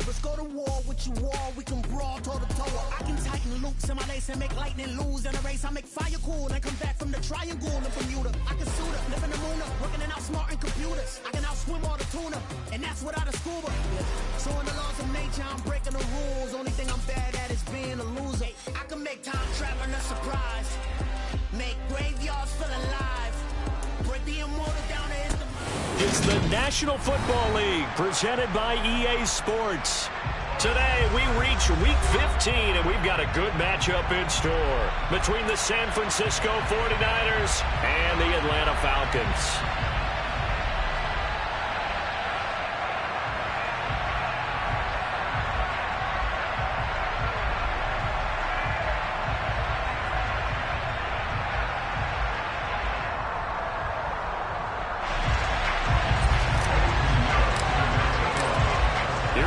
cobras. Go to war with you all, we can brawl toe to toe. I can tighten loops in my lace and make lightning lose in a race. I make fire cool and come back from the triangle in Bermuda. I can suit up, live in the moon up, working and outsmarting computers. I can outswim all the tuna, and that's without a scuba. So in the laws of nature, I'm breaking the rules. Only thing I'm bad at is being a loser. I can make time traveling a surprise, make graveyards feel alive, break the immortal down to his demise. It's the National Football League presented by EA Sports. Today we reach Week 15 and we've got a good matchup in store between the San Francisco 49ers and the Atlanta Falcons.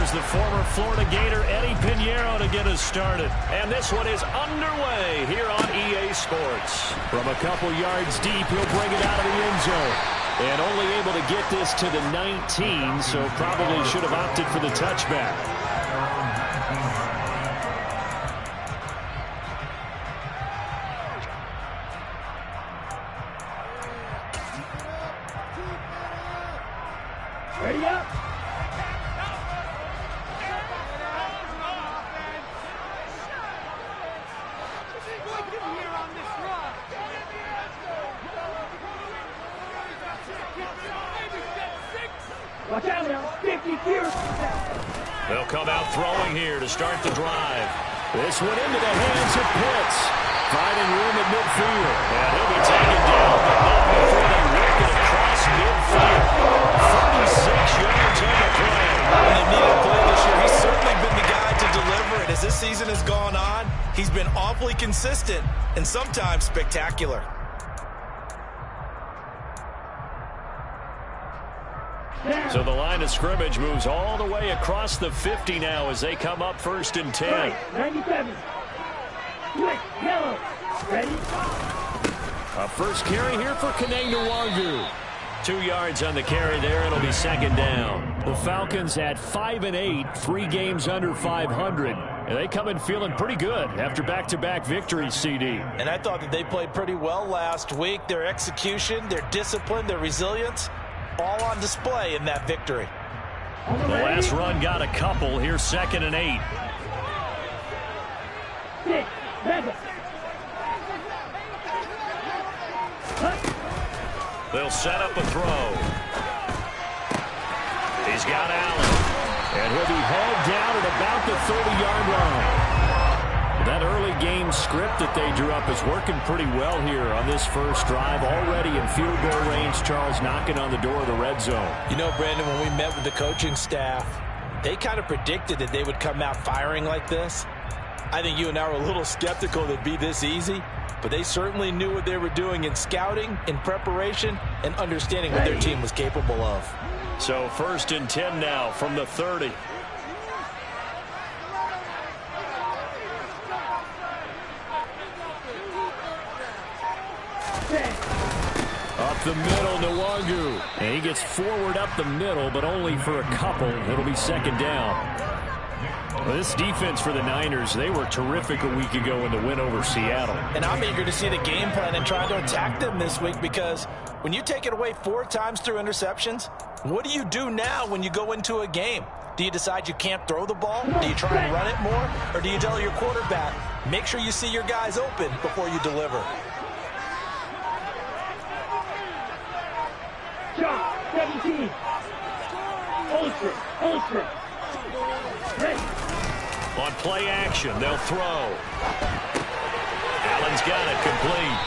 The former Florida Gator Eddie Pinheiro to get us started. And this one is underway here on EA Sports. From a couple yards deep, he'll bring it out of the end zone. And only able to get this to the 19, so probably should have opted for the touchback. Ready up. Watch out now, 50 here. They'll come out throwing here to start the drive. This one into the hands of Pitts. Finding room at midfield. And he'll be taken down, but not before they work it across midfield. 36 yards on the play. And they needed a play this year. He's certainly been the guy to deliver it. As this season has gone on, he's been awfully consistent and sometimes spectacular. So the line of scrimmage moves all the way across the 50 now as they come up 1st and 10. Right, 97. Quick, yellow. Ready? A first carry here for Kene Nwangu. 2 yards on the carry there. It'll be 2nd down. The Falcons at 5-8, 3 games under 500. And they come in feeling pretty good after back-to-back victories, CD. And I thought that they played pretty well last week. Their execution, their discipline, their resilience, all on display in that victory. The last run got a couple. Here's 2nd and 8. They'll set up a throw. He's got Allen. And he'll be hauled down at about the 30-yard line. That early game script that they drew up is working pretty well here on this first drive. Already in field goal range, Charles knocking on the door of the red zone. You know, Brandon, when we met with the coaching staff, they kind of predicted that they would come out firing like this. I think you and I were a little skeptical that it'd be this easy, but they certainly knew what they were doing in scouting, in preparation, and understanding what their team was capable of. So 1st and 10 now from the 30. Up the middle, Nwangu. And he gets forward up the middle, but only for a couple. It'll be 2nd down. Well, this defense for the Niners, they were terrific a week ago in the win over Seattle. And I'm eager to see the game plan and try to attack them this week, because when you take it away 4 times through interceptions, what do you do now when you go into a game? Do you decide you can't throw the ball? Do you try and run it more? Or do you tell your quarterback, make sure you see your guys open before you deliver? Shot, 17. Ulster. Ready. On play action, they'll throw. Allen's got it complete.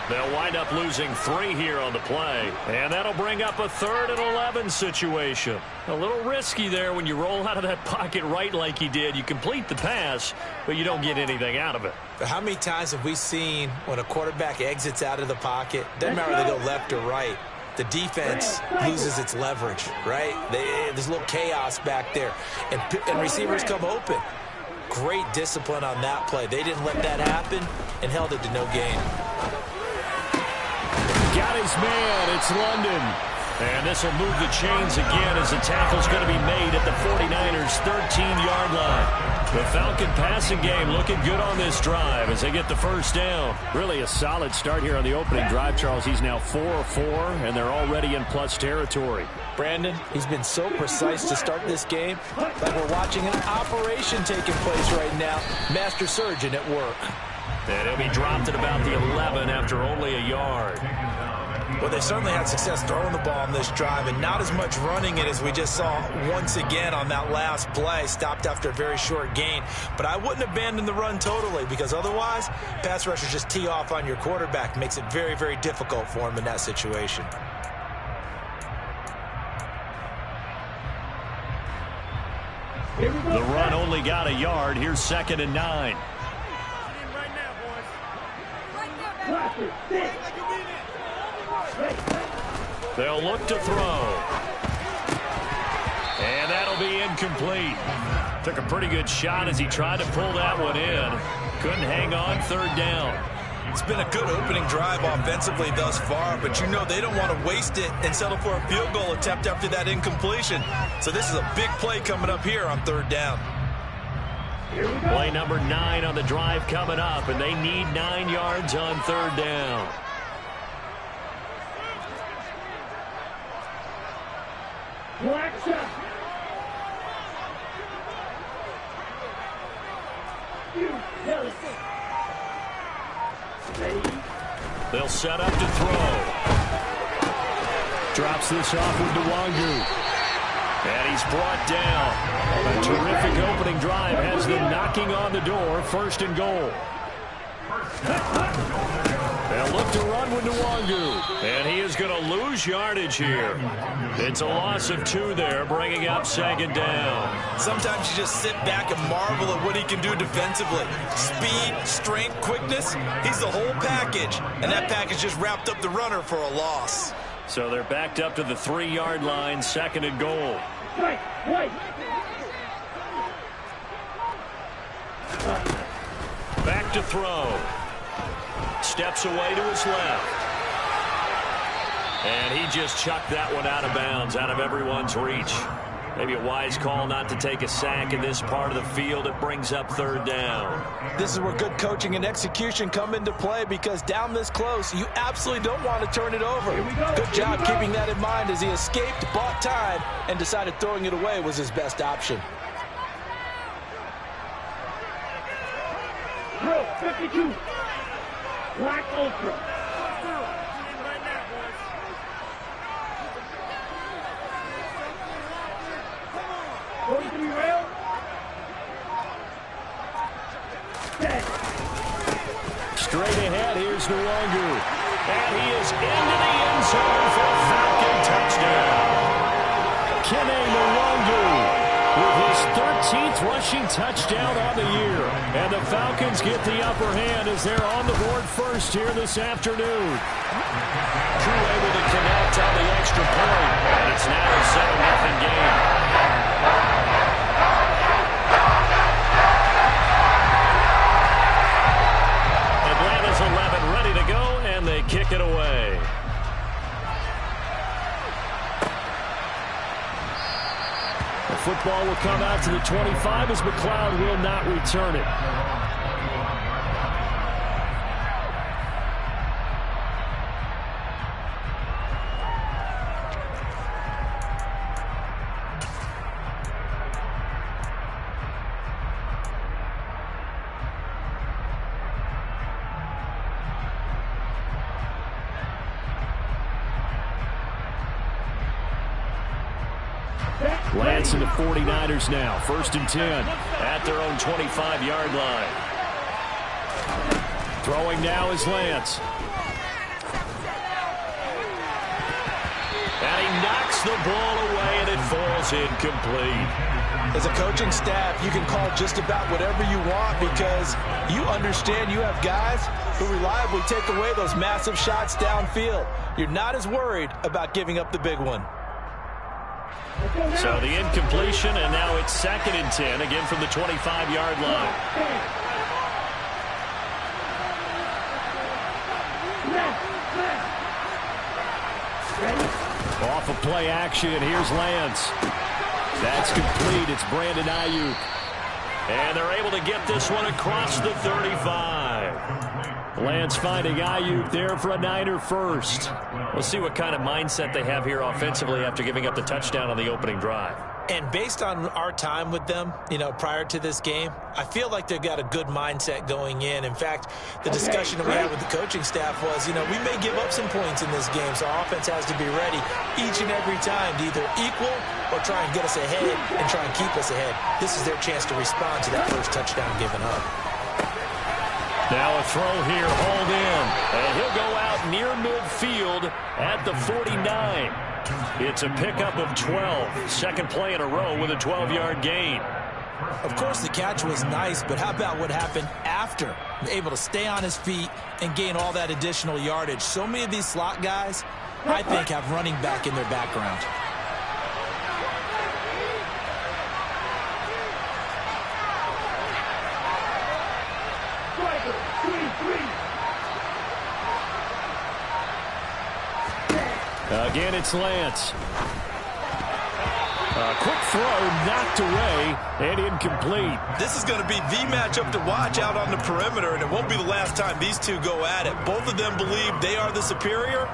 They'll wind up losing 3 here on the play. And that'll bring up a 3rd and 11 situation. A little risky there when you roll out of that pocket right like he did. You complete the pass, but you don't get anything out of it. But how many times have we seen when a quarterback exits out of the pocket, doesn't matter whether they go left or right, the defense loses its leverage, right? There's a little chaos back there, and receivers come open. Great discipline on that play. They didn't let that happen and held it to no gain. Got his man. It's London. And this will move the chains again as the tackle's going to be made at the 49ers' 13-yard line. The Falcon passing game looking good on this drive as they get the first down. Really a solid start here on the opening drive, Charles. He's now 4 of 4, and they're already in plus territory. Brandon, he's been so precise to start this game, like we're watching an operation taking place right now. Master surgeon at work. And he'll be dropped at about the 11 after only a yard. Well, they certainly had success throwing the ball on this drive and not as much running it as we just saw once again on that last play. Stopped after a very short gain. But I wouldn't abandon the run totally because otherwise, pass rushers just tee off on your quarterback. Makes it very, very difficult for him in that situation. The run only got a yard. Here's 2nd and 9. They'll look to throw. And that'll be incomplete. Took a pretty good shot as he tried to pull that one in. Couldn't hang on, 3rd down. It's been a good opening drive offensively thus far, but you know they don't want to waste it and settle for a field goal attempt after that incompletion. So this is a big play coming up here on 3rd down. Play number 9 on the drive coming up, and they need 9 yards on 3rd down. Black shot. They'll set up to throw. Drops this off with Nwangu. And he's brought down. A terrific opening drive has them knocking on the door. 1st and goal. They'll look to run with Nwangu. And he is going to lose yardage here. It's a loss of 2 there, bringing up 2nd down. Sometimes you just sit back and marvel at what he can do defensively. Speed, strength, quickness, he's the whole package. And that package just wrapped up the runner for a loss. So they're backed up to the 3-yard line, 2nd and goal. Back to throw. Steps away to his left. And he just chucked that one out of bounds, out of everyone's reach. Maybe a wise call not to take a sack in this part of the field. It brings up 3rd down. This is where good coaching and execution come into play because down this close, you absolutely don't want to turn it over. Good job keeping that in mind as he escaped, bought time, and decided throwing it away was his best option. 52. Black Ultra. Straight ahead, here's Nwangu. And he is into the end zone for a Falcon touchdown. Kene Nwangu with his 13th rushing touchdown on the year. And the Falcons get the upper hand as they're on the board first here this afternoon. Crew able to connect on the extra point. And it's now a 7-0 game. Atlanta's 11 ready to go, and they kick it away. The football will come out to the 25 as McLeod will not return it. Lance and the 49ers now. 1st and 10 at their own 25-yard line. Throwing now is Lance. And he knocks the ball away, and it falls incomplete. As a coaching staff, you can call just about whatever you want because you understand you have guys who reliably take away those massive shots downfield. You're not as worried about giving up the big one. So the incompletion, and now it's 2nd and 10, again from the 25-yard line. Off of play action, here's Lance. That's complete. It's Brandon Ayuk. And they're able to get this one across the 35. Lance finding Ayuk there for a Niner first. We'll see what kind of mindset they have here offensively after giving up the touchdown on the opening drive. And based on our time with them, prior to this game, I feel like they've got a good mindset going in. In fact, the discussion that we had with the coaching staff was, we may give up some points in this game, so our offense has to be ready each and every time to either equal or try and get us ahead and try and keep us ahead. This is their chance to respond to that first touchdown given up. Now a throw here, hauled in, and he'll go out near midfield at the 49. It's a pickup of 12. Second play in a row with a 12-yard gain. Of course, the catch was nice, but how about what happened after? Able to stay on his feet and gain all that additional yardage. So many of these slot guys, I think, have running back in their background. Again, it's Lance. A quick throw knocked away and incomplete. This is going to be the matchup to watch out on the perimeter, and it won't be the last time these two go at it. Both of them believe they are the superior.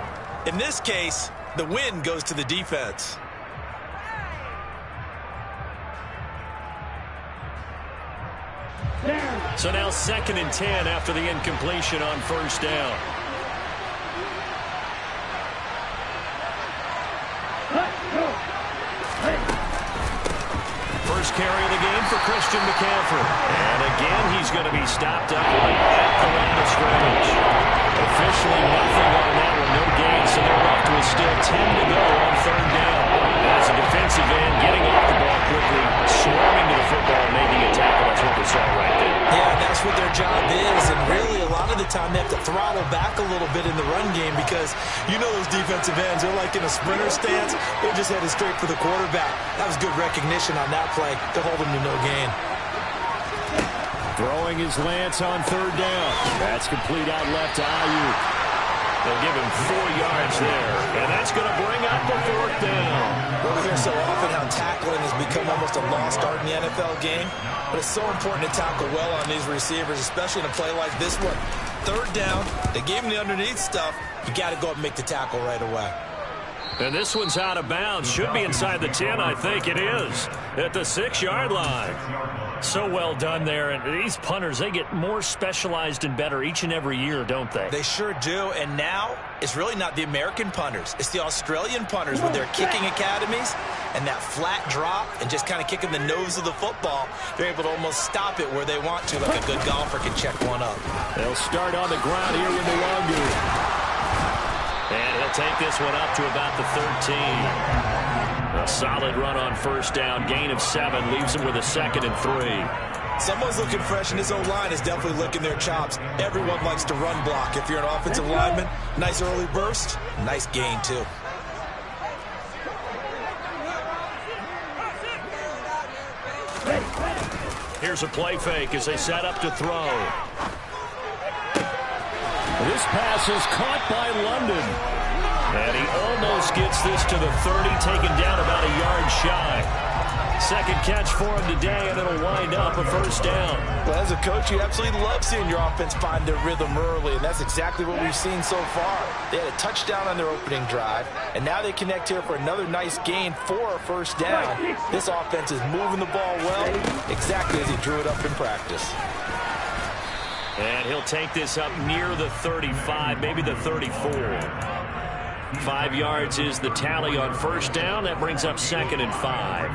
In this case, the win goes to the defense. So now 2nd and 10 after the incompletion on first down. First carry of the game for Christian McCaffrey. And again, he's going to be stopped up right at the line of scrimmage. Officially nothing on that one, no gain, so they're left with still 10 to go on third down. As a defensive end, getting off the ball quickly, swarming to the football, making a tackle. That's what we saw right there. Yeah, that's what their job is, and really a lot of the time they have to throttle back a little bit in the run game because those defensive ends, they're like in a sprinter stance. They're just headed straight for the quarterback. That was good recognition on that play to hold him to no gain. Throwing his Lance on third down. That's complete out left to Ayuk. They'll give him 4 yards there, and that's going to bring up the 4th down. Well, we hear so often how tackling has become almost a lost art in the NFL game, but it's so important to tackle well on these receivers, especially in a play like this one. Third down, they gave him the underneath stuff. You got to go up and make the tackle right away. And this one's out of bounds. Should be inside the 10, I think it is, at the 6-yard line. So well done there. And these punters, they get more specialized and better each and every year, don't they? They sure do. And now it's really not the American punters. It's the Australian punters with their kicking academies and that flat drop and just kind of kicking the nose of the football. They're able to almost stop it where they want to, like a good golfer can check one up. They'll start on the ground here with the Longu. And he'll take this one up to about the 13. A solid run on first down. Gain of 7 leaves him with a 2nd and 3. Someone's looking fresh, and his O-line is definitely licking their chops. Everyone likes to run block. If you're an offensive lineman, nice early burst, nice gain, too. Here's a play fake as they set up to throw. This pass is caught by London. And he almost gets this to the 30, taken down about a yard shy. Second catch for him today, and it'll wind up a first down. Well, as a coach, you absolutely love seeing your offense find their rhythm early, and that's exactly what we've seen so far. They had a touchdown on their opening drive, and now they connect here for another nice gain for a first down. This offense is moving the ball well, exactly as he drew it up in practice. And he'll take this up near the 35, maybe the 34. 5 yards is the tally on first down. That brings up 2nd and 5.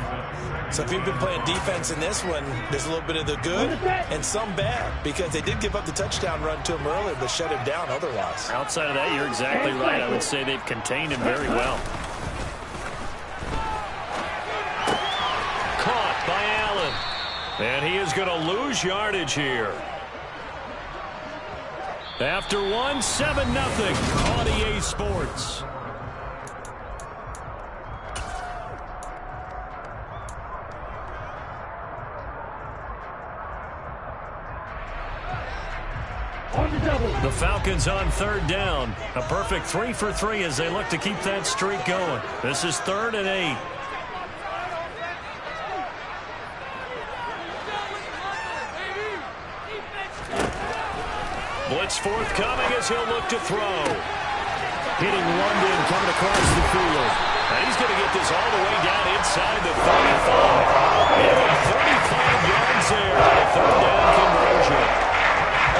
So if you've been playing defense in this one, there's a little bit of the good and some bad, because they did give up the touchdown run to him earlier, but shut him down otherwise. Outside of that, you're exactly right. I would say they've contained him very well. Caught by Allen. And he is going to lose yardage here. After 7-0 on EA Sports. On the double. The Falcons on third down. A perfect 3 for 3 as they look to keep that streak going. This is 3rd and 8. Blitz forthcoming as he'll look to throw. Hitting London coming across the field. And he's going to get this all the way down inside the 35. And 35 yards there on a 3rd down conversion.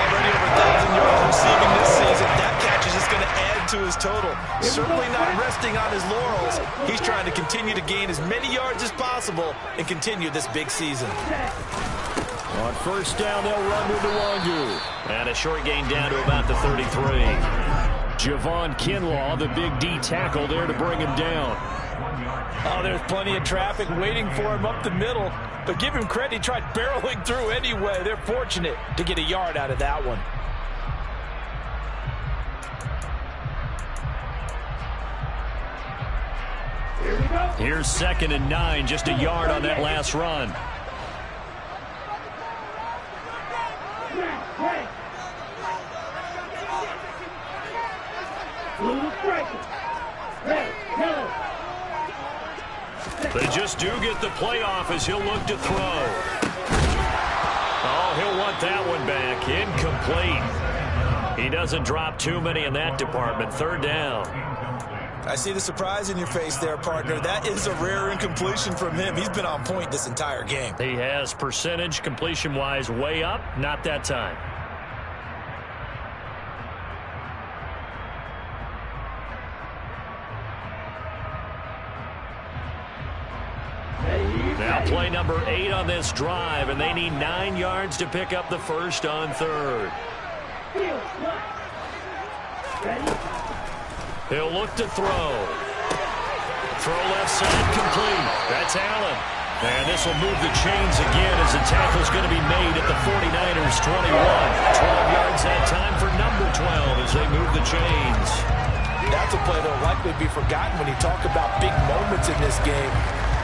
Already over 1,000 yards receiving this season. That catch is just going to add to his total. Certainly not resting on his laurels. He's trying to continue to gain as many yards as possible and continue this big season. On first down, they'll run with the Wangu. And a short gain down to about the 33. Javon Kinlaw, the big D tackle there to bring him down. Oh, there's plenty of traffic waiting for him up the middle. But give him credit, he tried barreling through anyway. They're fortunate to get a yard out of that one. Here we go. Here's 2nd and 9, just a yard on that last run. Right. Blue striker. Red, yellow. They just do get the playoff as he'll look to throw. Oh, he'll want that one back. Incomplete. He doesn't drop too many in that department. 3rd down. I see the surprise in your face there, partner. That is a rare incompletion from him. He's been on point this entire game. He has percentage completion-wise way up. Not that time. Now play number 8 on this drive, and they need 9 yards to pick up the first on 3rd. He'll look to throw. Throw left side complete. That's Allen. And this will move the chains again as the tackle's going to be made at the 49ers 21. 12 yards that time for number 12 as they move the chains. That's a play that will likely be forgotten when you talk about big moments in this game.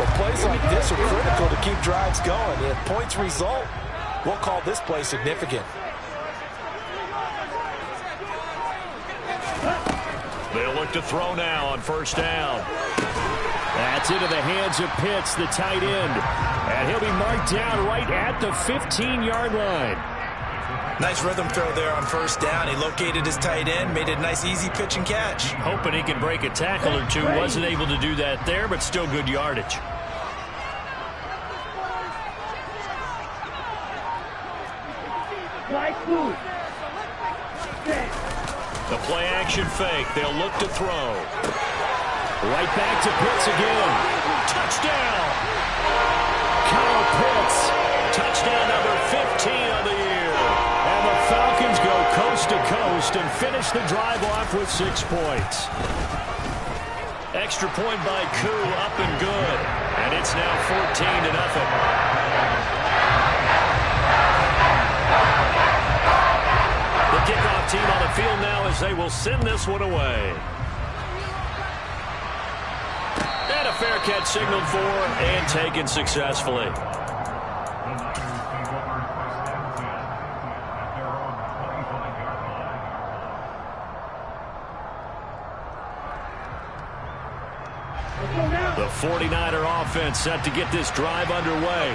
But plays like this are critical to keep drives going. And if points result, we'll call this play significant. They'll look to throw now on first down. That's into the hands of Pitts, the tight end. And he'll be marked down right at the 15-yard line. Nice rhythm throw there on first down. He located his tight end, made it a nice easy pitch and catch. Hoping he can break a tackle or two. Wasn't able to do that there, but still good yardage. Nice move. The play action fake. They'll look to throw. Right back to Pitts again. Touchdown. Kyle Pitts. Touchdown number 15 of the year. And the Falcons go coast to coast and finish the drive off with 6 points. Extra point by Koo, up and good. And it's now 14-0. The kickoff team on the field now as they will send this one away. And a fair catch signaled for and taken successfully. The 49er offense set to get this drive underway.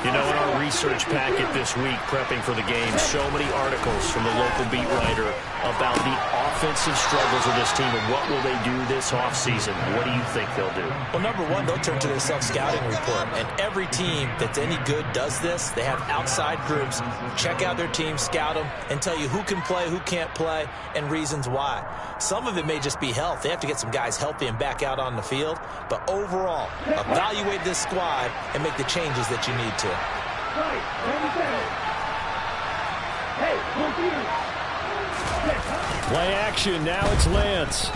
You know, in our research packet this week, prepping for the game, so many articles from the local beat writer about the offensive struggles of this team and what will they do this offseason. What do you think they'll do? Well, number one, they'll turn to their self-scouting report. And every team that's any good does this. They have outside groups, check out their team, scout them, and tell you who can play, who can't play, and reasons why. Some of it may just be health. They have to get some guys healthy and back out on the field. But overall, evaluate this squad and make the changes that you need to. Play action. Now it's Lance.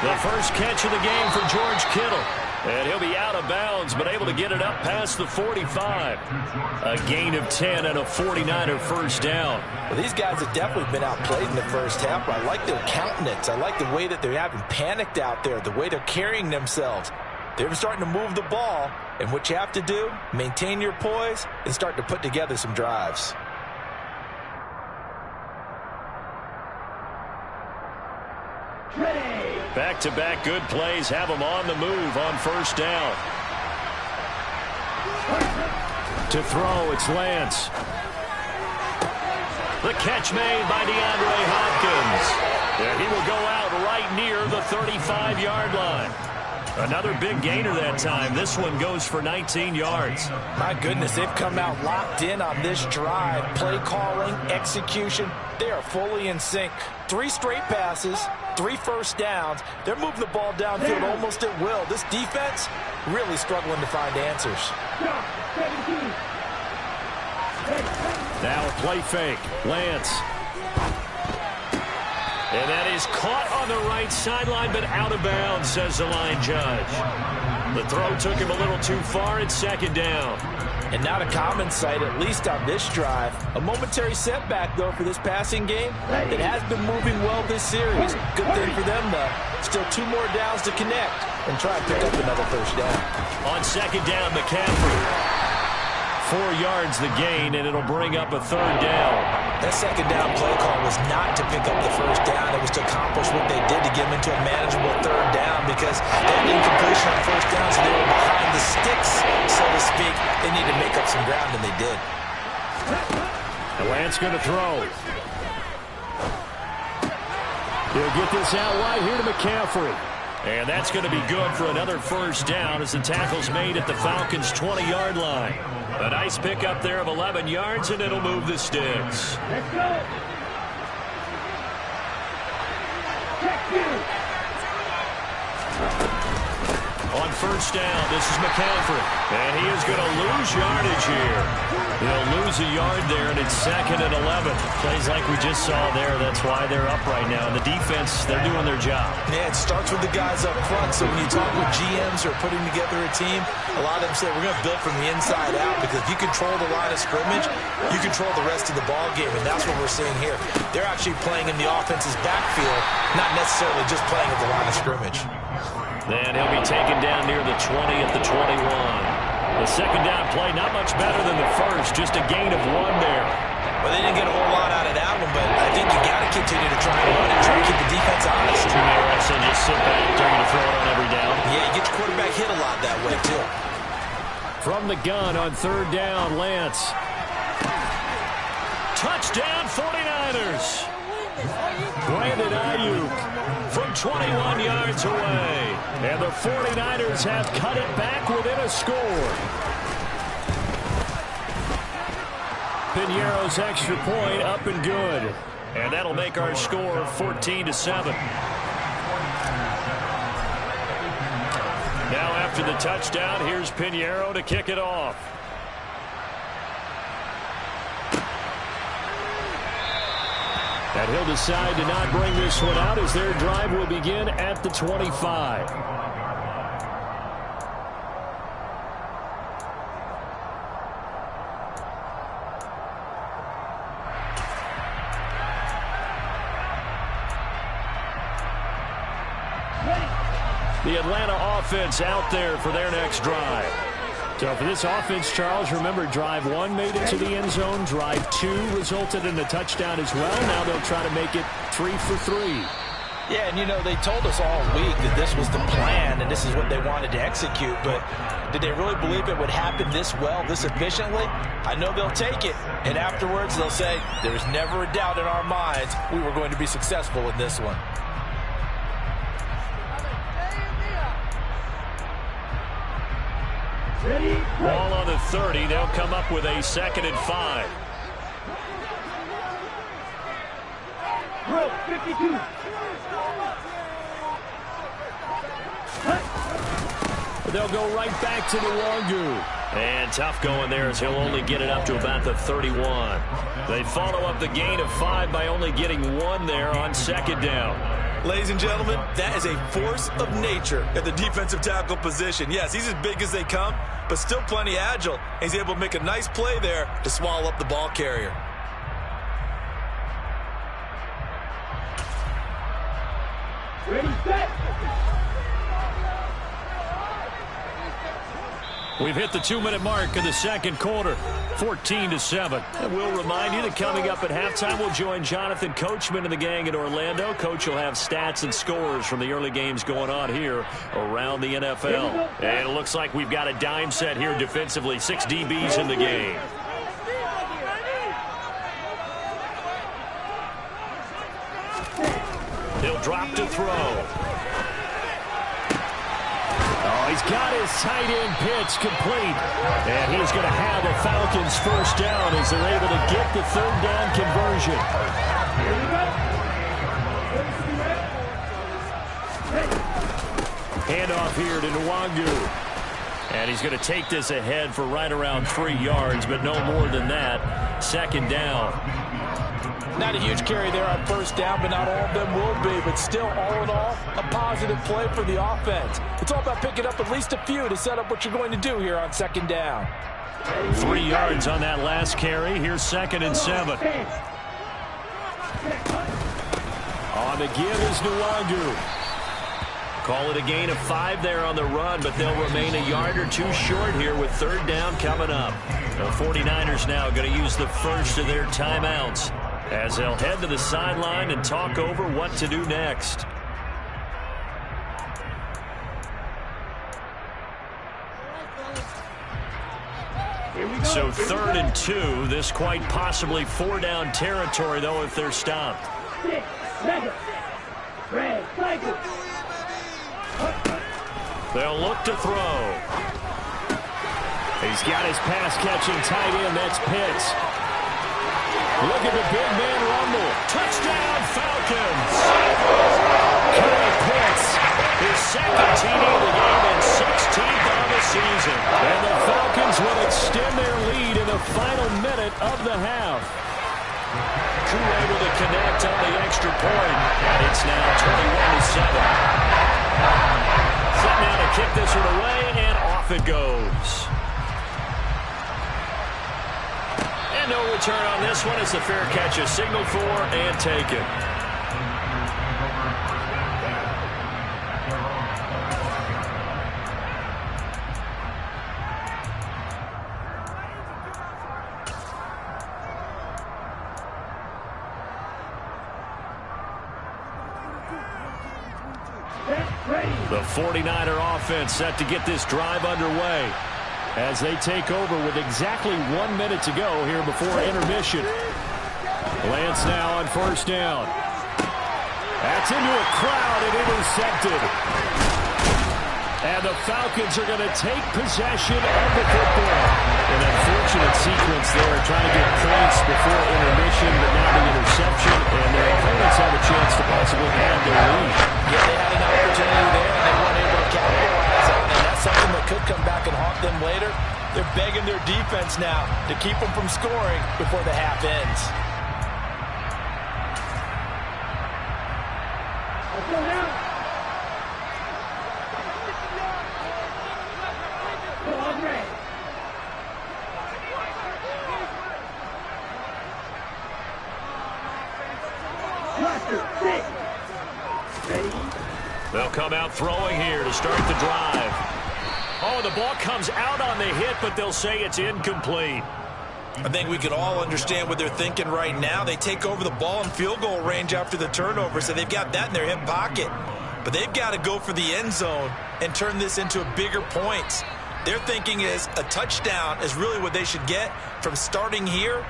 The first catch of the game for George Kittle. And he'll be out of bounds, but able to get it up past the 45. A gain of 10 and a 49er first down. Well, these guys have definitely been outplayed in the first half, but I like their countenance. I like the way that they're having panicked out there, the way they're carrying themselves. They're starting to move the ball, and what you have to do, maintain your poise and start to put together some drives. Back-to-back good plays have them on the move on first down. To throw, it's Lance. The catch made by DeAndre Hopkins. And he will go out right near the 35-yard line. Another big gainer that time. This one goes for 19 yards. My goodness, they've come out locked in on this drive. Play calling, execution, they are fully in sync. 3 straight passes, 3 first downs. They're moving the ball downfield almost at will. This defense really struggling to find answers. Now a play fake. Lance. And that is caught on the right sideline, but out of bounds, says the line judge. The throw took him a little too far. It's second down. And not a common sight, at least on this drive. A momentary setback, though, for this passing game that has been moving well this series. Good thing for them, though. Still 2 more downs to connect and try and pick up another first down. On second down, McCaffrey. 4 yards the gain, and it'll bring up a third down. That second down play call was not to pick up the first down. It was to accomplish what they did to get them into a manageable third down because they had incompletion on first down, so they were behind the sticks, so to speak. They needed to make up some ground, and they did. And Lance going to throw. He'll get this out wide here to McCaffrey. And that's going to be good for another first down as the tackle's made at the Falcons' 20-yard line. A nice pickup there of 11 yards, and it'll move the sticks. Let's go. Check you. On first down, this is McCaffrey. And he is going to lose yardage here. He'll lose a yard there, and it's second and 11. Plays like we just saw there. That's why they're up right now. And the defense, they're doing their job. Yeah, it starts with the guys up front. So when you talk with GMs who are putting together a team, a lot of them say we're going to build from the inside out because if you control the line of scrimmage, you control the rest of the ball game, and that's what we're seeing here. They're actually playing in the offense's backfield, not necessarily just playing at the line of scrimmage. Then he'll be taken down near the 20 at the 21. The second down play, not much better than the first, just a gain of 1 there. Well, they didn't get a whole lot out of that one, but I think you got to continue to try and run it, try to keep the defense honest. Too many reps and just sit back, they're going to throw it on every down. Yeah, you get your quarterback hit a lot that way, too. From the gun on third down, Lance. Touchdown, 49ers. Brandon Ayuk from 21 yards away. And the 49ers have cut it back within a score. Piñeiro's extra point up and good. And that'll make our score 14-7. Now after the touchdown, here's Piñeiro to kick it off. And he'll decide to not bring this one out as their drive will begin at the 25. The Atlanta offense out there for their next drive. So for this offense, Charles, remember, drive 1 made it to the end zone. Drive 2 resulted in a touchdown as well. Now they'll try to make it 3 for 3. Yeah, and you know, they told us all week that this was the plan and this is what they wanted to execute, but did they really believe it would happen this well, this efficiently? I know they'll take it, and afterwards they'll say, there was never a doubt in our minds we were going to be successful in this one. Ball on the 30. They'll come up with a 2nd and 5. Bro, 52. They'll go right back to the Wangu. And tough going there as he'll only get it up to about the 31. They follow up the gain of 5 by only getting 1 there on 2nd down. Ladies and gentlemen, that is a force of nature at the defensive tackle position. Yes, he's as big as they come, but still plenty agile. He's able to make a nice play there to swallow up the ball carrier. Ready, set. We've hit the 2-minute mark in the second quarter, 14-7. And we'll remind you that coming up at halftime, we'll join Jonathan Coachman and the gang in Orlando. Coach will have stats and scores from the early games going on here around the NFL. And it looks like we've got a dime set here defensively. 6 DBs in the game. He'll drop to throw. Oh, he's got his tight end pitch complete. And he's going to have a Falcons first down as they're able to get the third down conversion. Handoff here to Nwangu. And he's going to take this ahead for right around 3 yards, but no more than that. Second down. Not a huge carry there on first down, but not all of them will be. But still, all in all, a positive play for the offense. It's all about picking up at least a few to set up what you're going to do here on second down. 3 yards on that last carry. Here's 2nd and 7. On the give is Nwangu. Call it a gain of 5 there on the run, but they'll remain a yard or 2 short here with third down coming up. The 49ers now going to use the first of their timeouts as they'll head to the sideline and talk over what to do next. So 3rd and 2. This quite possibly 4-down territory, though, if they're stopped. 6 seconds. Red cycle. They'll look to throw. He's got his pass-catching tight end. That's Pitts. Look at the big man rumble. Touchdown, Falcons. Kyle Pitts, his 2nd TD of the game and 16th on the season. And the Falcons will extend their lead in the final minute of the half. Crew able to connect on the extra point, and it's now 21-7. Set now to kick this one away, and off it goes. And no return on this one as the fair catch is signaled for and taken. The 49er offense set to get this drive underway as they take over with exactly 1 minute to go here before intermission. Lance now on first down. That's into a crowd and intercepted. And the Falcons are going to take possession of the football. An unfortunate sequence there, trying to get points before intermission, but now the interception, and their opponents have a chance to possibly have their lead. Yeah, they had an opportunity there, and they weren't able to capitalize on it. And that's something that could come back and haunt them later. They're begging their defense now to keep them from scoring before the half ends. Let's go now. Ball red. Cluster 6. Ready? They'll come out throwing here to start the drive. Oh, the ball comes out on the hit, but they'll say it's incomplete. I think we could all understand what they're thinking right now. They take over the ball in field goal range after the turnover, so they've got that in their hip pocket. But they've got to go for the end zone and turn this into a bigger points. Their thinking is a touchdown is really what they should get from starting here.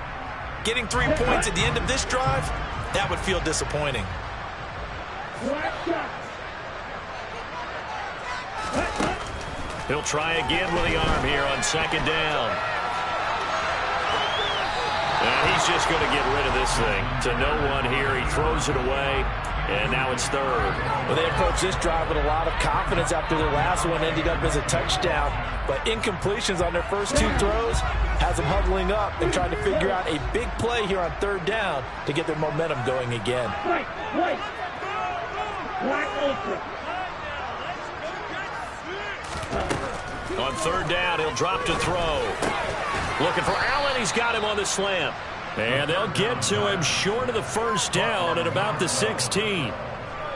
Getting 3 points at the end of this drive, that would feel disappointing. He'll try again with the arm here on second down. And he's just going to get rid of this thing to no one here. He throws it away, and now it's third. Well, they approached this drive with a lot of confidence after their last one ended up as a touchdown. But incompletions on their first 2 throws has them huddling up and trying to figure out a big play here on third down to get their momentum going again. White. Black ultra. On third down, he'll drop to throw. Looking for Allen. He's got him on the slant. And they'll get to him short of the first down at about the 16.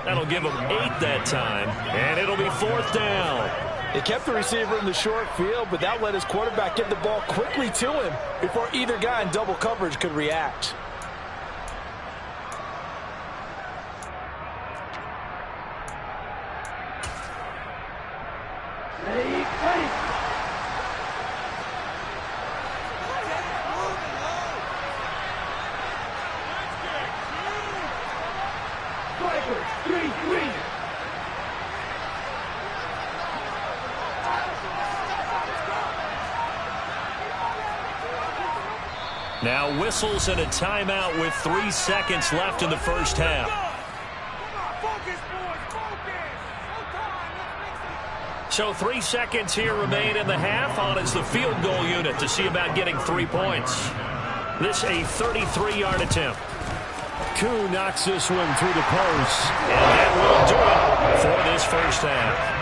That'll give them 8 that time. And it'll be fourth down. They kept the receiver in the short field, but that let his quarterback get the ball quickly to him before either guy in double coverage could react. Now whistles and a timeout with 3 seconds left in the first half. So 3 seconds here remain in the half. On is the field goal unit to see about getting 3 points. This a 33-yard attempt. Koo knocks this one through the post. And that will do it for this first half.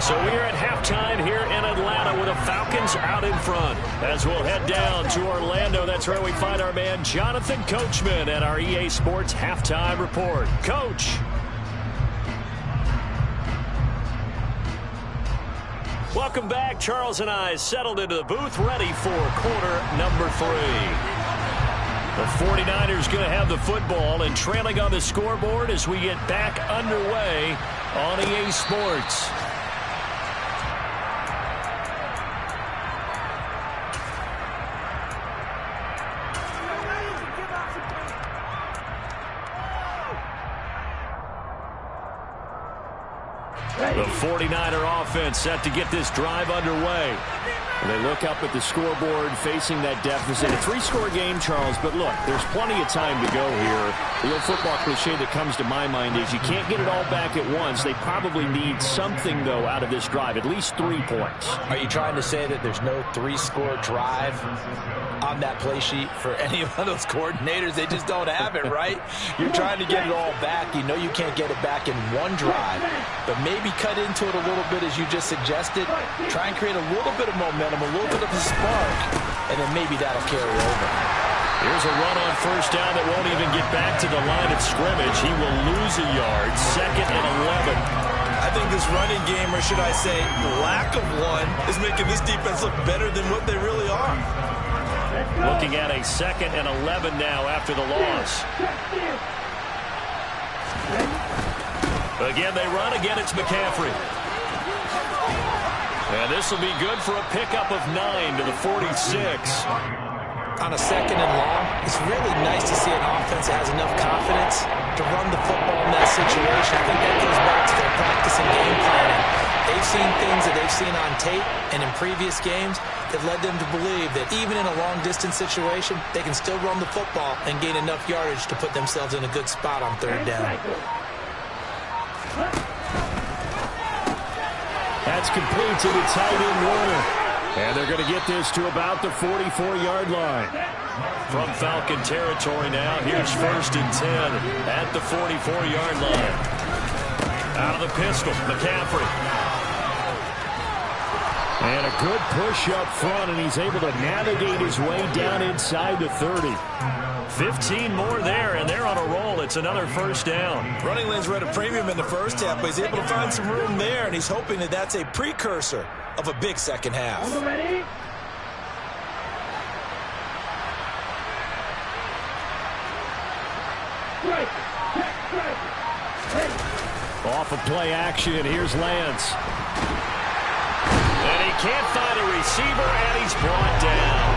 So we're at halftime here in Atlanta with the Falcons out in front. As we'll head down to Orlando, that's where we find our man Jonathan Coachman at our EA Sports Halftime Report. Coach. Welcome back. Charles and I settled into the booth, ready for quarter number 3. The 49ers going to have the football and trailing on the scoreboard as we get back underway on EA Sports. The 49er offense set to get this drive underway. They look up at the scoreboard facing that deficit. A 3-score game, Charles, but look, there's plenty of time to go here. The old football cliche that comes to my mind is you can't get it all back at once. They probably need something, though, out of this drive, at least 3 points. Are you trying to say that there's no 3-score drive on that play sheet for any of those coordinators? They just don't have it, right? You're trying to get it all back. You know you can't get it back in one drive, but maybe cut into it a little bit as you just suggested. Try and create a little bit of momentum, a little bit of a spark, and then maybe that'll carry over. Here's a run on first down that won't even get back to the line of scrimmage. He will lose a yard. 2nd and 11. I think this running game, or should I say lack of one, is making this defense look better than what they really are. Looking at a 2nd and 11 now after the loss. Again, they run. Again, it's McCaffrey. And this will be good for a pickup of 9 to the 46. On a 2nd and long, it's really nice to see an offense that has enough confidence to run the football in that situation. I think that goes back to their practice and game planning. They've seen things that they've seen on tape and in previous games that led them to believe that even in a long-distance situation, they can still run the football and gain enough yardage to put themselves in a good spot on 3rd down. That's complete to the tight end Warner. And they're going to get this to about the 44-yard line. From Falcon territory now, here's 1st and 10 at the 44-yard line. Out of the pistol, McCaffrey. And a good push up front, and he's able to navigate his way down inside the 30. 15 more there, and they're on a roll. It's another first down. Running lanes were at a premium in the first half, but he's able to find some room there, and he's hoping that that's a precursor of a big second half. Ready? Off of play action, here's Lance. And he can't find a receiver, and he's brought down.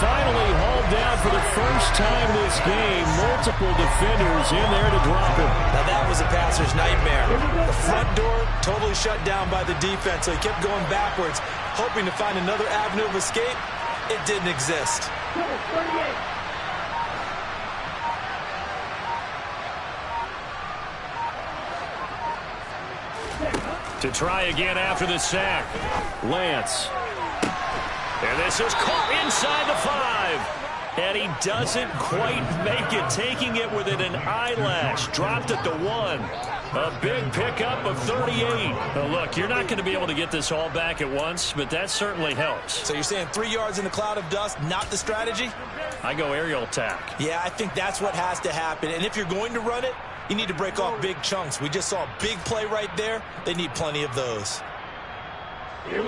Finally hauled down for the first time this game. Multiple defenders in there to drop him. Now that was a passer's nightmare. The front door totally shut down by the defense, so he kept going backwards, hoping to find another avenue of escape. It didn't exist. To try again after the sack. Lance. And this is caught inside the 5. And he doesn't quite make it, taking it within an eyelash. Dropped at the 1. A big pickup of 38. Now look, you're not going to be able to get this all back at once, but that certainly helps. So you're saying 3 yards in the cloud of dust, not the strategy? I go aerial attack. Yeah, I think that's what has to happen. And if you're going to run it, you need to break off big chunks. We just saw a big play right there. They need plenty of those.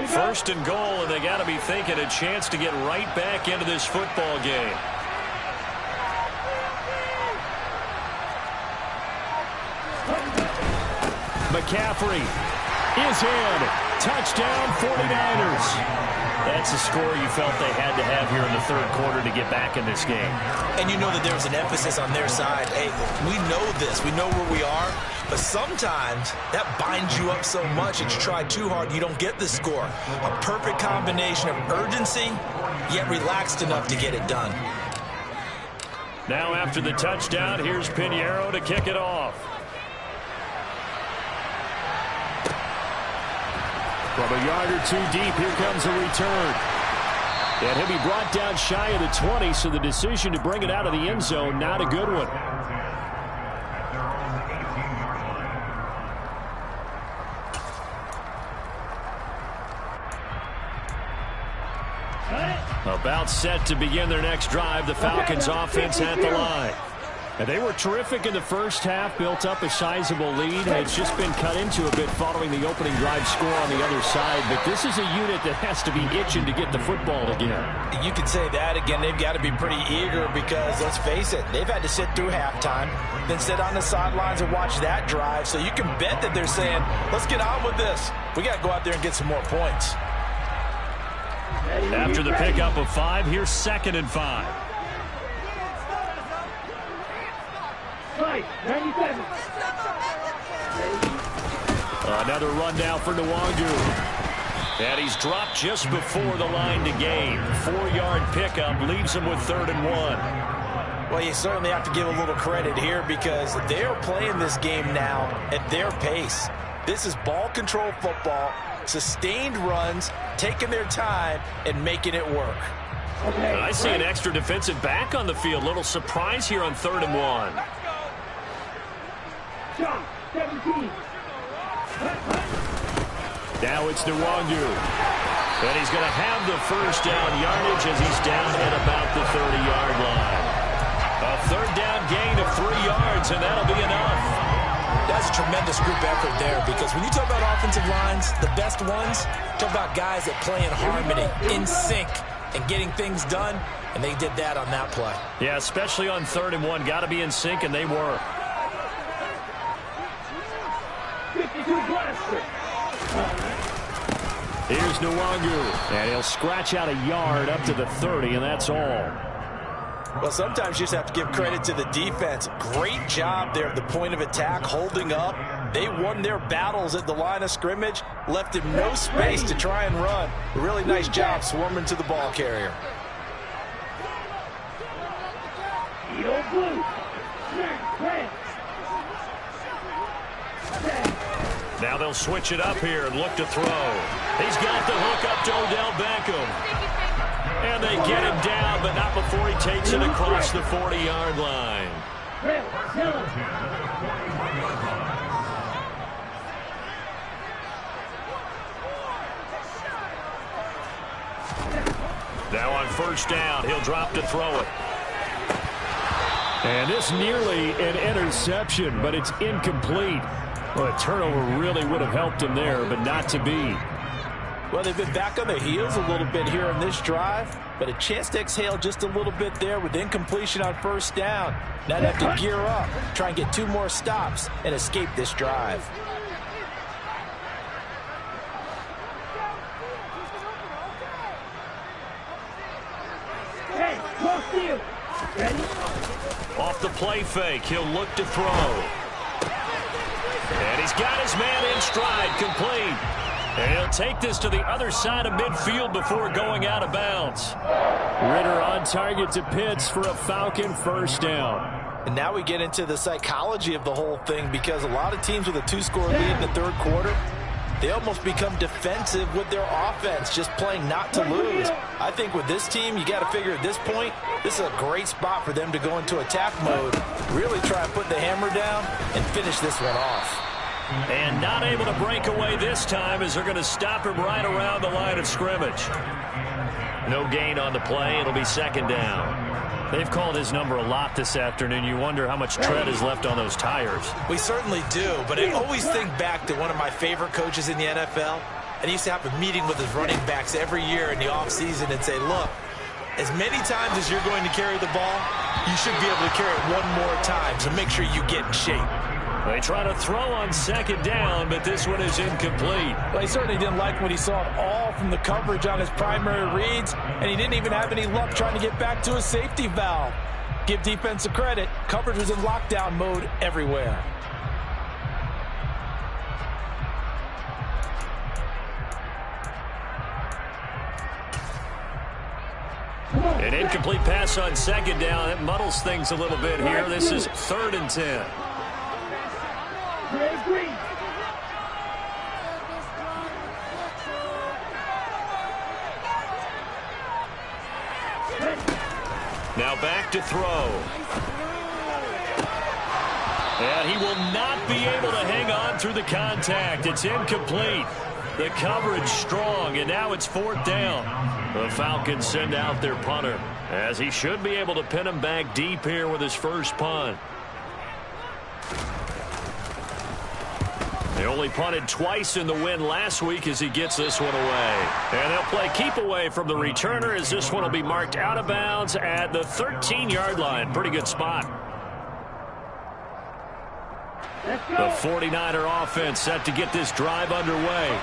First and goal, and they got to be thinking a chance to get right back into this football game. McCaffrey is in. Touchdown, 49ers. That's a score you felt they had to have here in the third quarter to get back in this game. And you know that there was an emphasis on their side. Hey, we know this. We know where we are. But sometimes that binds you up so much that you try too hard, you don't get the score. A perfect combination of urgency, yet relaxed enough to get it done. Now after the touchdown, here's Pinheiro to kick it off. From a yard or two deep, here comes a return. And he'll be brought down shy of the 20, so the decision to bring it out of the end zone, not a good one. About set to begin their next drive, the Falcons offense at the line. And they were terrific in the first half, built up a sizable lead. It's just been cut into a bit following the opening drive score on the other side. But this is a unit that has to be itching to get the football again. You could say that again. They've got to be pretty eager because, let's face it, they've had to sit through halftime, then sit on the sidelines and watch that drive. So you can bet that they're saying, let's get on with this. We got to go out there and get some more points. After the pickup of 5, here's 2nd and 5. Right, 97. Another run now for Nwangu. And he's dropped just before the line to gain. 4-yard pickup leaves him with 3rd and 1. Well, you certainly have to give a little credit here because they're playing this game now at their pace. This is ball control football, sustained runs, taking their time, and making it work. Okay, I see an extra defensive back on the field. Little surprise here on 3rd and 1. Shot, 17. Now it's Nwangu. And he's going to have the first down yardage as he's down at about the 30-yard line. A 3rd down gain of 3 yards, and that'll be enough. That's a tremendous group effort there because when you talk about offensive lines, the best ones, talk about guys that play in harmony, in sync, and getting things done, and they did that on that play. Yeah, especially on 3rd and 1. Got to be in sync, and they were. 52 blaster. Here's Nwangu. And he'll scratch out a yard up to the 30, and that's all. Well, sometimes you just have to give credit to the defense. Great job there at the point of attack, holding up. They won their battles at the line of scrimmage, left him no space to try and run. A really nice job swarming to the ball carrier. Eagle blue. Red. Now they'll switch it up here and look to throw. He's got the hook up to Odell Beckham. And they get him down, but not before he takes it across the 40-yard line. Now on 1st down, he'll drop to throw it. And this nearly an interception, but it's incomplete. Well, a turnover really would have helped him there, but not to be. Well, they've been back on their heels a little bit here in this drive, but a chance to exhale just a little bit there with incompletion on 1st down. Now they have to gear up, try and get 2 more stops, and escape this drive. Hey, close to you. Ready? Off the play fake, he'll look to throw. And he's got his man in stride, complete. And he'll take this to the other side of midfield before going out of bounds. Ritter on target to Pitts for a Falcon 1st down. And now we get into the psychology of the whole thing because a lot of teams with a 2-score lead in the 3rd quarter, they almost become defensive with their offense, just playing not to lose. I think with this team, you got to figure at this point, this is a great spot for them to go into attack mode, really try and put the hammer down and finish this one off. And not able to break away this time as they're going to stop him right around the line of scrimmage. No gain on the play. It'll be 2nd down. They've called his number a lot this afternoon. You wonder how much tread is left on those tires. We certainly do, but I always think back to one of my favorite coaches in the NFL, and he used to have a meeting with his running backs every year in the offseason and say, look, as many times as you're going to carry the ball, you should be able to carry it one more time, so make sure you get in shape. They try to throw on second down, but this one is incomplete. Well, he certainly didn't like what he saw at all from the coverage on his primary reads, and he didn't even have any luck trying to get back to his safety valve. Give defense a credit. Coverage was in lockdown mode everywhere. An incomplete pass on second down. It muddles things a little bit here. This is 3rd and 10. Now back to throw. And he will not be able to hang on through the contact. It's incomplete. The coverage strong, and now it's 4th down. The Falcons send out their punter, as he should be able to pin him back deep here with his first punt. They only punted twice in the win last week as he gets this one away. And they'll play keep away from the returner as this one will be marked out of bounds at the 13-yard line. Pretty good spot. The 49er offense set to get this drive underway.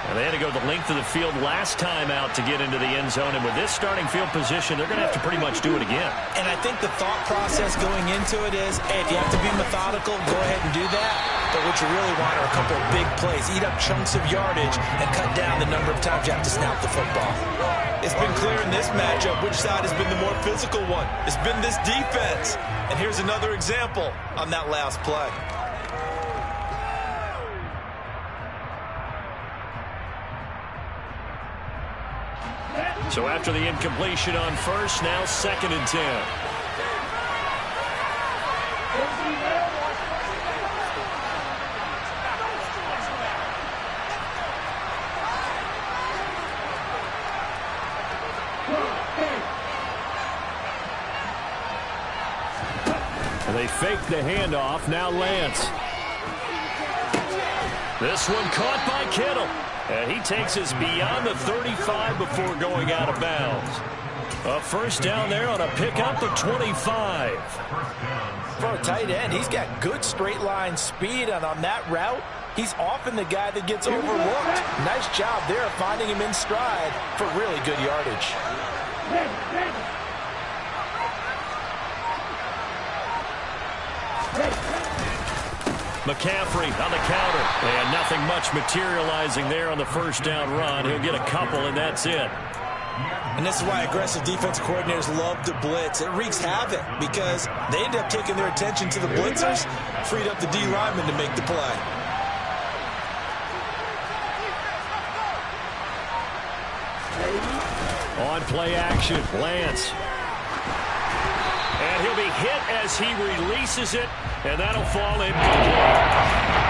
And they had to go the length of the field last time out to get into the end zone. And with this starting field position, they're going to have to pretty much do it again. And I think the thought process going into it is, hey, if you have to be methodical, go ahead and do that. But what you really want are a couple of big plays. Eat up chunks of yardage and cut down the number of times you have to snap the football. It's been clear in this matchup which side has been the more physical one. It's been this defense. And here's another example on that last play. So after the incompletion on first, now 2nd and 10. And they fake the handoff. Now Lance. This one caught by Kittle. And he takes us beyond the 35 before going out of bounds. A first down there on a pickup of 25. For a tight end, he's got good straight line speed, and on that route, he's often the guy that gets overlooked. Nice job there finding him in stride for really good yardage. McCaffrey on the counter. And nothing much materializing there on the first down run. He'll get a couple, and that's it. And this is why aggressive defensive coordinators love to blitz. It wreaks havoc because they end up taking their attention to the blitzers, freed up the D lineman to make the play. On play action, Lance. And he'll be hit as he releases it, and that'll fall incomplete.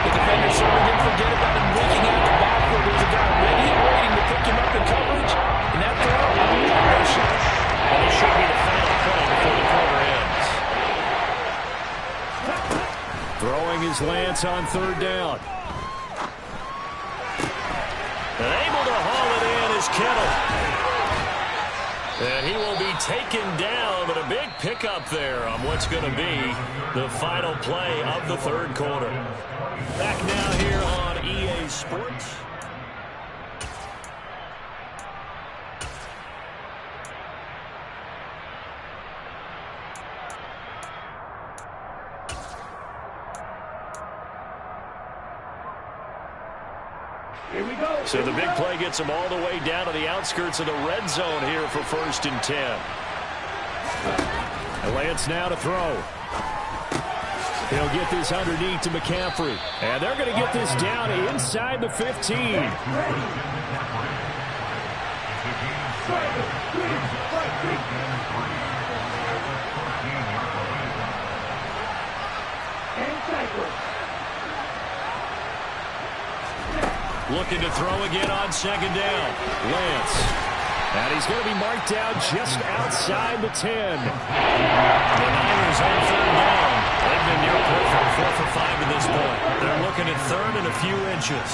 The defender certainly didn't forget about him leaking out the backfield. There's a guy ready and waiting to pick him up in coverage, and that throw, no shot. And it should be the final play before the quarter ends. Throwing his Lance on 3rd down. And able to haul it in is Kittle. And he will be taken down, but a big pickup there on what's going to be the final play of the 3rd quarter. Back now here on EA Sports. Here we go. So the big play gets him all the way down to the outskirts of the red zone here for 1st and 10. Lance now to throw. He'll get this underneath to McCaffrey. And they're going to get this down inside the 15. Looking to throw again on 2nd down. Lance. And he's going to be marked down just outside the 10. The Niners on 3rd down. They've been near perfect, 4 for 5 at this point. They're looking at 3rd and a few inches.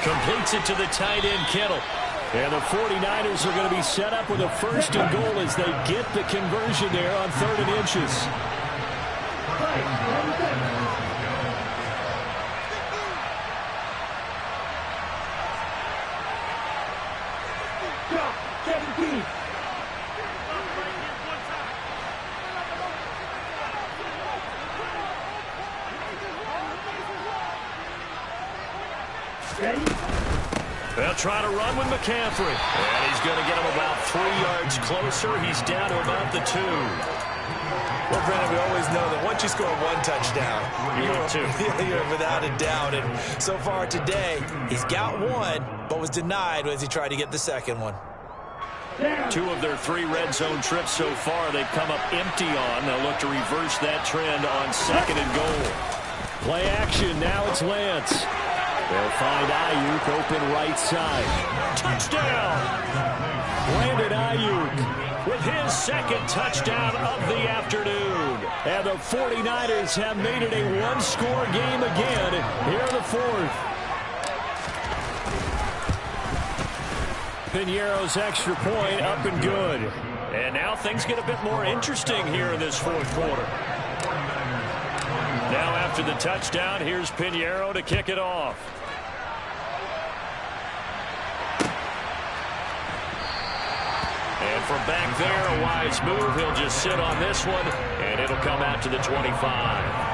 Completes it to the tight end, Kittle. And the 49ers are going to be set up with a 1st and goal as they get the conversion there on 3rd and inches. They'll try to run with McCaffrey. And he's going to get him about 3 yards closer. He's down to about the 2. Well, Brandon, we always know that once you score 1 touchdown, you're without a doubt. And so far today, he's got 1, but was denied as he tried to get the 2nd one. 2 of their 3 red zone trips so far, they've come up empty on. They'll look to reverse that trend on 2nd and goal. Play action. Now it's Lance. They'll find Ayuk open right side. Touchdown! Brandon Ayuk with his 2nd touchdown of the afternoon. And the 49ers have made it a 1-score game again here in the 4th. Piñeiro's extra point up and good. And now things get a bit more interesting here in this 4th quarter. Now after the touchdown, here's Piñeiro to kick it off. And from back there, a wise move. He'll just sit on this one, and it'll come out to the 25.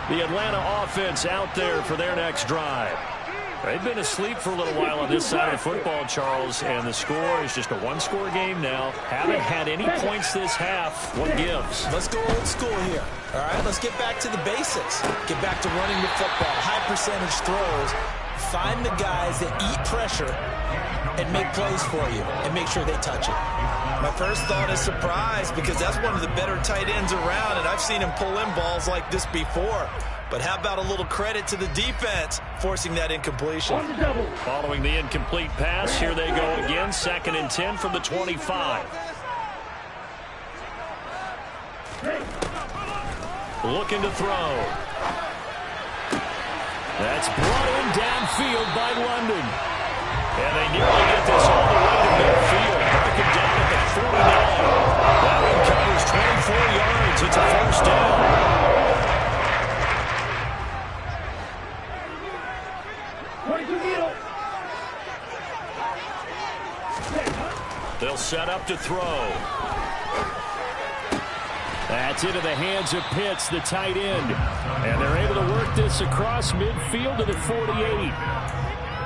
The Atlanta offense out there for their next drive. They've been asleep for a little while on this side of football, Charles, and the score is just a 1-score game now. Haven't had any points this half. What gives? Let's go old school here. All right, let's get back to the basics. Get back to running the football, high percentage throws. Find the guys that eat pressure and make plays for you and make sure they touch it. My first thought is surprise because that's one of the better tight ends around, and I've seen him pull in balls like this before. But how about a little credit to the defense forcing that incompletion? Following the incomplete pass, here they go again. 2nd and 10 from the 25. Looking to throw. That's brought in downfield by London. And they nearly get this all the way to midfield. Marking down at the 49. That one covers 24 yards. It's a 1st down. They'll set up to throw. That's into the hands of Pitts, the tight end. And they're able to work this across midfield to the 48.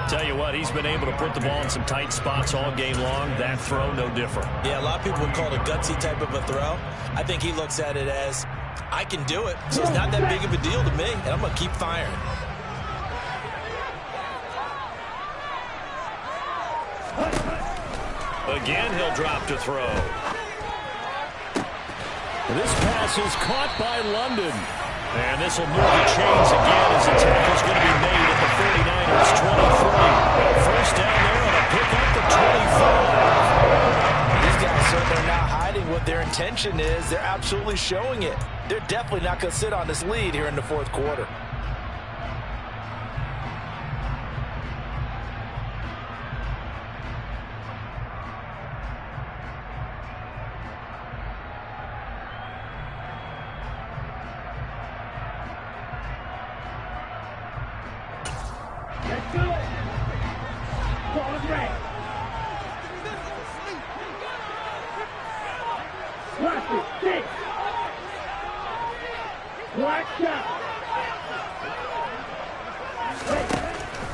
Tell you what, he's been able to put the ball in some tight spots all game long. That throw, no different. Yeah, a lot of people would call it a gutsy type of a throw. I think he looks at it as, I can do it, so it's not that big of a deal to me, and I'm going to keep firing. Again, he'll drop to throw. This pass is caught by London. And this will move the chains again as the tackle's going to be made at the 49ers 23. First down there on a pick up the 25. These guys certainly not hiding what their intention is. They're absolutely showing it. They're definitely not going to sit on this lead here in the 4th quarter.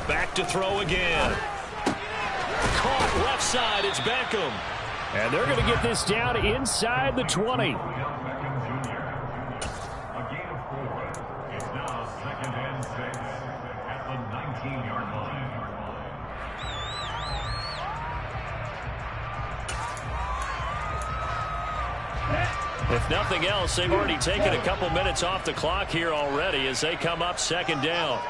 Back to throw again. Caught left side. It's Beckham. And they're going to get this down inside the 20. A gain of 4. It's now 2nd and 6 at the 19-yard line. If nothing else, they've already taken a couple minutes off the clock here already as they come up second down.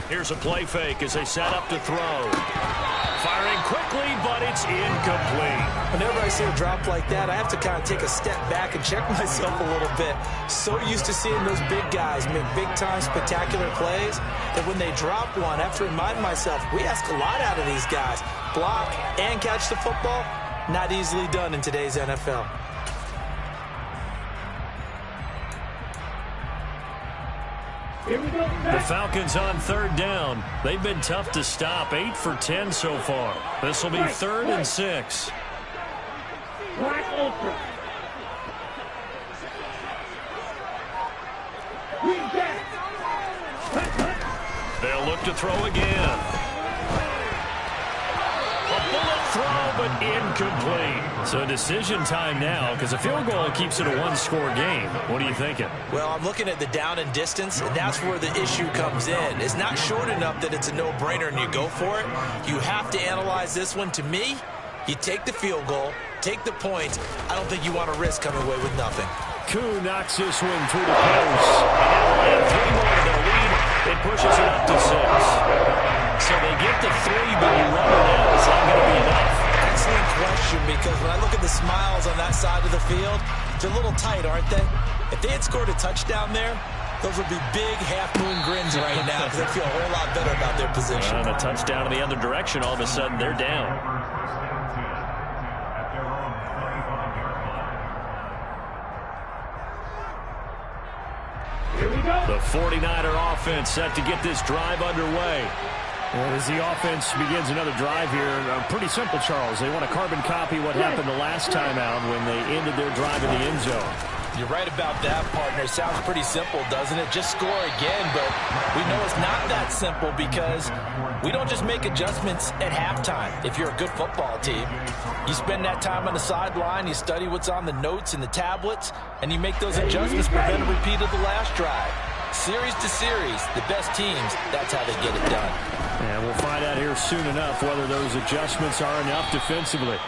Here's a play fake as they set up to throw. Firing quickly, but it's incomplete. Whenever I see a drop like that, I have to kind of take a step back and check myself a little bit. So used to seeing those big guys make big-time spectacular plays that when they drop one, I have to remind myself, we ask a lot out of these guys. Block and catch the football, not easily done in today's NFL. The Falcons on third down. They've been tough to stop. 8 for 10 so far. This will be 3rd and 6. They'll look to throw again. A bullet throw, but incomplete. So decision time now, because a field goal keeps it a one-score game. What are you thinking? Well, I'm looking at the down and distance, and that's where the issue comes in. It's not short enough that it's a no-brainer and you go for it. You have to analyze this one. To me, you take the field goal, take the points. I don't think you want to risk coming away with nothing. Koo knocks this one through the post. And 3 more to their lead. It pushes it up to 6. So they get to 3, but you wonder now it's not going to be enough. Excellent question, because when I look at the smiles on that side of the field, they're a little tight, aren't they? If they had scored a touchdown there, those would be big half-moon grins right now because they feel a whole lot better about their position. And a touchdown in the other direction, all of a sudden they're down. The 49er offense set to get this drive underway. As the offense begins another drive here, pretty simple, Charles. They want to carbon copy what happened the last time out when they ended their drive in the end zone. You're right about that, partner. Sounds pretty simple, doesn't it? Just score again, but we know it's not that simple because we don't just make adjustments at halftime. If you're a good football team, you spend that time on the sideline, you study what's on the notes and the tablets, and you make those adjustments to prevent a repeat of the last drive. Series to series, the best teams, that's how they get it done. And we'll find out here soon enough whether those adjustments are enough defensively.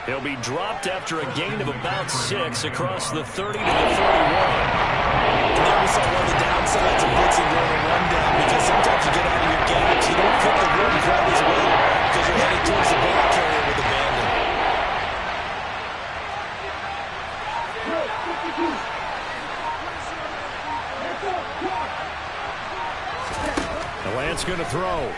He'll be dropped after a gain of about 6 across the 30 to the 31. And there we saw one of the downsides of blitzing during a rundown, because sometimes you get out of your gaps, you don't fit the run quite as well because you're headed towards the ball carrier with abandon. The Lance going to throw.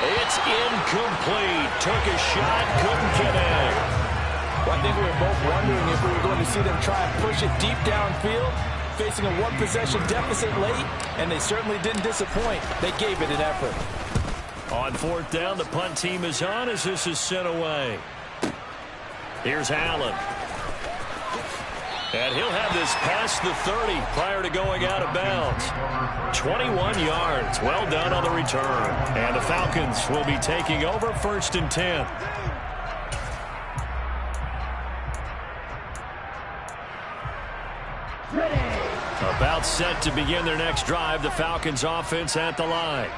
It's incomplete. Took a shot, couldn't connect. Well, I think we were both wondering if we were going to see them try and push it deep downfield, facing a one-possession deficit late, and they certainly didn't disappoint. They gave it an effort. On 4th down, the punt team is on as this is sent away. Here's Allen. And he'll have this past the 30 prior to going out of bounds. 21 yards. Well done on the return. And the Falcons will be taking over 1st and 10. About set to begin their next drive. The Falcons offense at the line.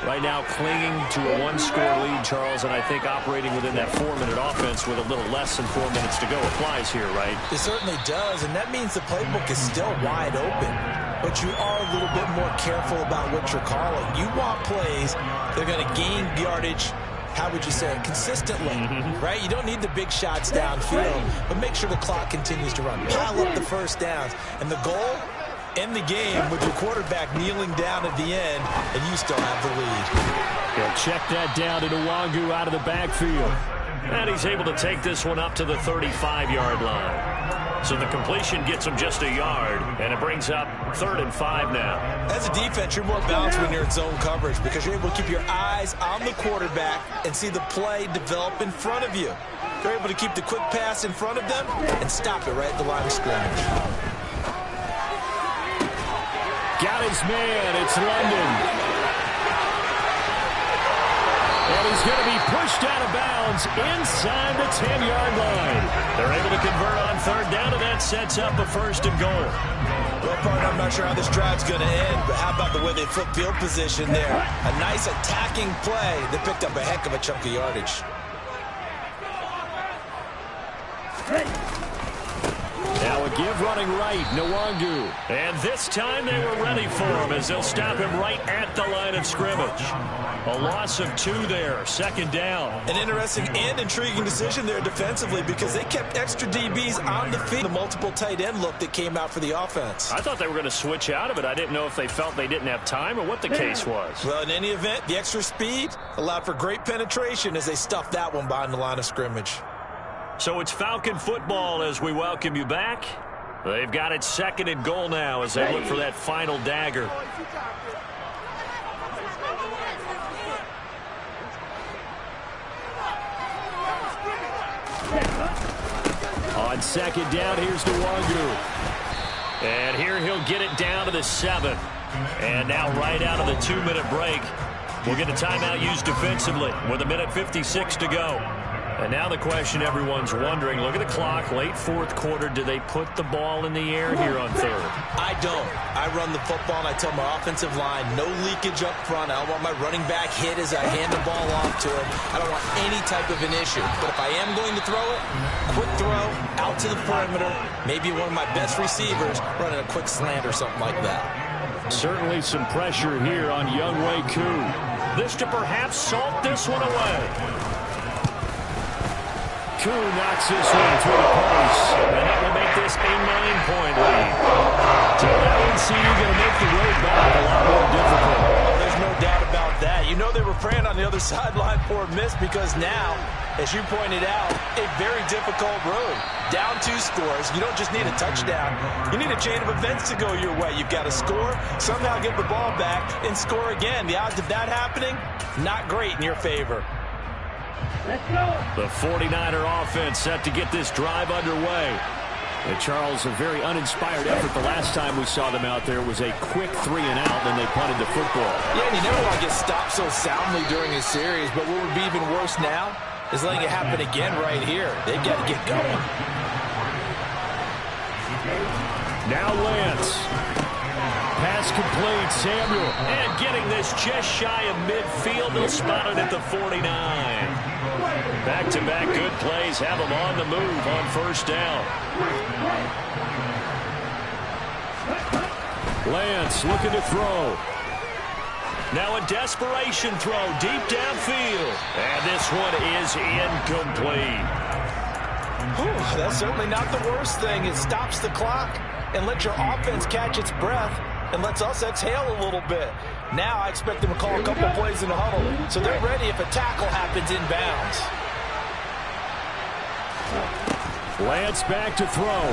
Right now clinging to a 1-score lead, Charles, and I think operating within that 4-minute offense with a little less than 4 minutes to go applies here, right? It certainly does, and that means the playbook is still wide open. But you are a little bit more careful about what you're calling. You want plays that are going to gain yardage, how would you say it, consistently, right? You don't need the big shots downfield, but make sure the clock continues to run. Pile up the first downs, and the goal, end the game with your quarterback kneeling down at the end, and you still have the lead. He'll check that down to Nwangu out of the backfield. And he's able to take this one up to the 35-yard line. So the completion gets him just a yard, and it brings up 3rd and 5 now. As a defense, you're more balanced when you're in zone coverage because you're able to keep your eyes on the quarterback and see the play develop in front of you. You're able to keep the quick pass in front of them and stop it right at the line of scrimmage. Got his man. It's London. And he's going to be pushed out of bounds inside the 10-yard line. They're able to convert on third down, and that sets up a 1st and goal. Well, partner, I'm not sure how this drive's going to end, but how about the way they flip field position there? A nice attacking play that picked up a heck of a chunk of yardage. Now a give running right, Nwangu. And this time they were ready for him as they'll stop him right at the line of scrimmage. A loss of 2 there, 2nd down. An interesting and intriguing decision there defensively because they kept extra DBs on the field. The multiple tight end look that came out for the offense. I thought they were going to switch out of it. I didn't know if they felt they didn't have time or what the case was. Well, in any event, the extra speed allowed for great penetration as they stuffed that one behind the line of scrimmage. So it's Falcon football as we welcome you back. They've got it 2nd and goal now as they look for that final dagger. On 2nd down, here's Nwangu. And here he'll get it down to the 7. And now right out of the 2-minute break, we'll get a timeout used defensively with 1:56 to go. And now the question everyone's wondering, look at the clock, late 4th quarter, do they put the ball in the air here on 3rd? I don't. I run the football and I tell my offensive line, no leakage up front. I don't want my running back hit as I hand the ball off to him. I don't want any type of an issue. But if I am going to throw it, quick throw, out to the perimeter, maybe one of my best receivers running a quick slant or something like that. Certainly some pressure here on Younghoe Koo. This to perhaps salt this one away. Koo knocks this one through the post, and that will make this a 9-point lead. So that one seems going to make the road back a lot more difficult. Oh, there's no doubt about that. You know they were praying on the other sideline for a miss because now, as you pointed out, a very difficult road. Down 2 scores. You don't just need a touchdown. You need a chain of events to go your way. You've got to score, somehow get the ball back, and score again. The odds of that happening, not great in your favor. The 49er offense set to get this drive underway. And Charles, a very uninspired effort the last time we saw them out there was a quick 3 and out, then they punted the football. Yeah, and you never want to get stopped so soundly during a series, but what would be even worse now is letting it happen again right here. They've got to get going. Now Lance. Pass complete, Samuel. And getting this just shy of midfield, they'll spot it at the 49. Back-to-back good plays have them on the move on 1st down. Lance looking to throw. Now a desperation throw deep downfield. And this one is incomplete. Whew, that's certainly not the worst thing. It stops the clock and lets your offense catch its breath and lets us exhale a little bit. Now I expect them to call a couple plays in the huddle, so they're ready if a tackle happens inbounds. Lance back to throw.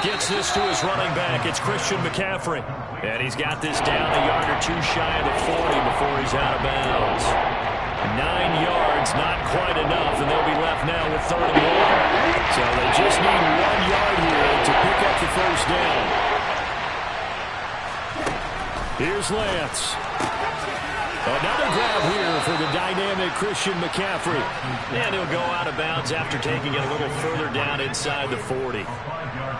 Gets this to his running back. It's Christian McCaffrey. And he's got this down a yard or 2 shy of the 40 before he's out of bounds. 9 yards, not quite enough, and they'll be left now with 3rd and 1. So they just need 1 yard here to pick up the 1st down. Here's Lance. Another grab here for the dynamic Christian McCaffrey. And he'll go out of bounds after taking it a little further down inside the 40.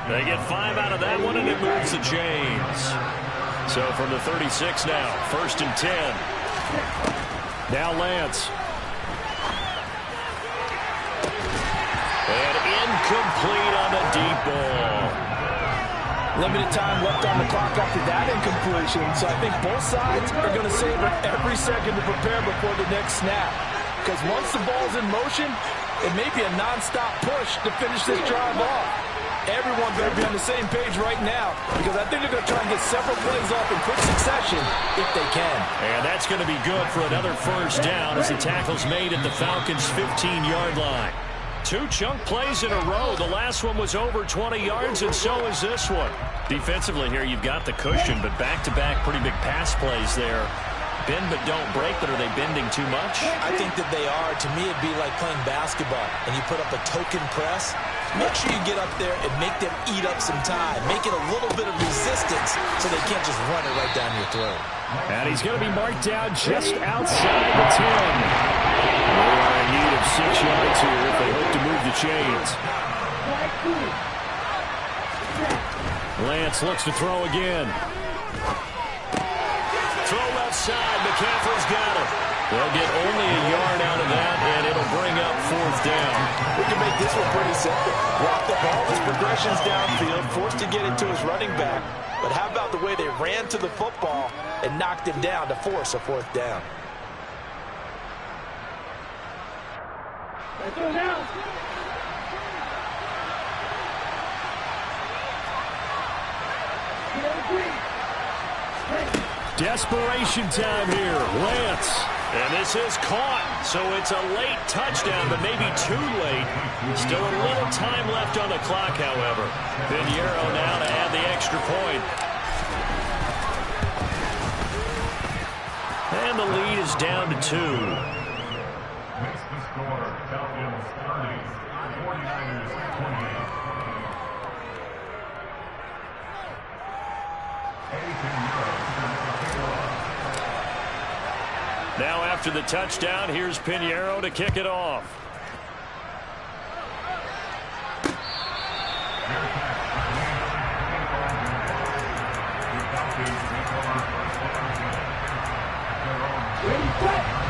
They get 5 out of that one, and it moves the chains. So from the 36 now, 1st and 10. Now Lance. And incomplete on the deep ball. Limited time left on the clock after that incompletion, so I think both sides are going to savor every second to prepare before the next snap. Because once the ball's in motion, it may be a nonstop push to finish this drive off. Everyone better be on the same page right now, because I think they're going to try and get several plays off in quick succession if they can. And that's going to be good for another 1st down as the tackle's made at the Falcons' 15-yard line. 2 chunk plays in a row. The last one was over 20 yards, and so is this one. Defensively here, you've got the cushion, but back-to-back pretty big pass plays there. Bend but don't break, but are they bending too much? I think that they are. To me, it'd be like playing basketball, and you put up a token press. make sure you get up there and make them eat up some time. Make it a little bit of resistance so they can't just run it right down your throat. And he's going to be marked down just outside the 10. They are in need of 6 yards here if they hope to move the chains. Lance looks to throw again. Throw left side. McCaffrey's got it. They'll get only a yard out of that, and it'll bring up 4th down. We can make this one pretty simple. Block the ball as progressions downfield, forced to get it to his running back. But how about the way they ran to the football and knocked him down to force a 4th down? Let's go now. Desperation time here. Lance. And this is caught, so it's a late touchdown, but maybe too late. Still a little time left on the clock, however. Pinheiro now to add the extra point. And the lead is down to 2. Makes the score, Falcons 30, 49ers 28. Now after the touchdown, here's Pinheiro to kick it off. Ready, set.